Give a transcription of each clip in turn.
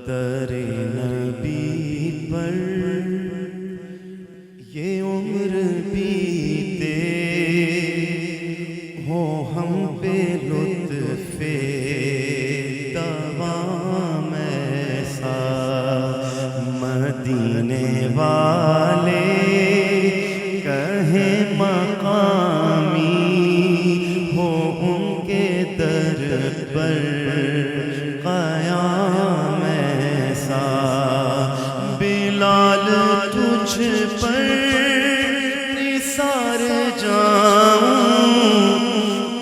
در نبی پر یہ عمر بیتے ہو ہم پہ لطف دوام ایسا مدینے والے کہیں مقامی ہو ان کے در پر قیام ایسا بلال تجھ پر نثار جاؤں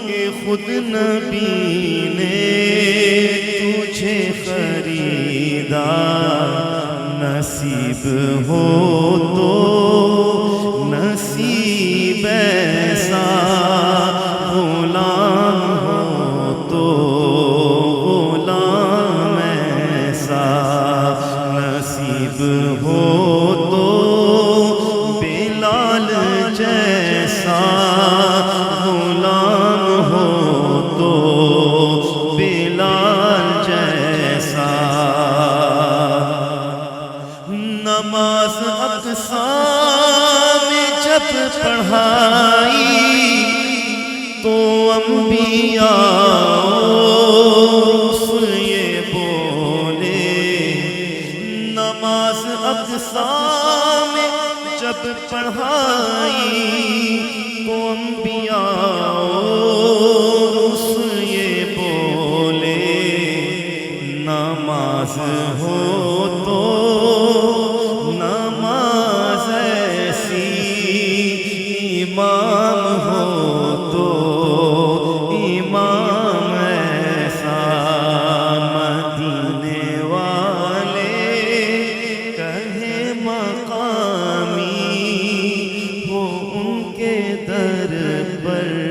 کہ خود نبی نے تجھے خریدا نصیب ہو تو نصیب ایسا غلام ہو تو غلام ایسا نصیب ہو تو بلال جیسا غلام ہو تو بلال جیسا نماز اقصیٰ میں جب پڑھائی تو انبیاء رسل یہ بولے نماز اقصیٰ میں جب پڑھائی تو انبیاء رسل یہ بولے نماز ہو تو نماز ایسی امام ہو تو امام ایسا مدینے والے کہیں مقامی ہو ان کے در پر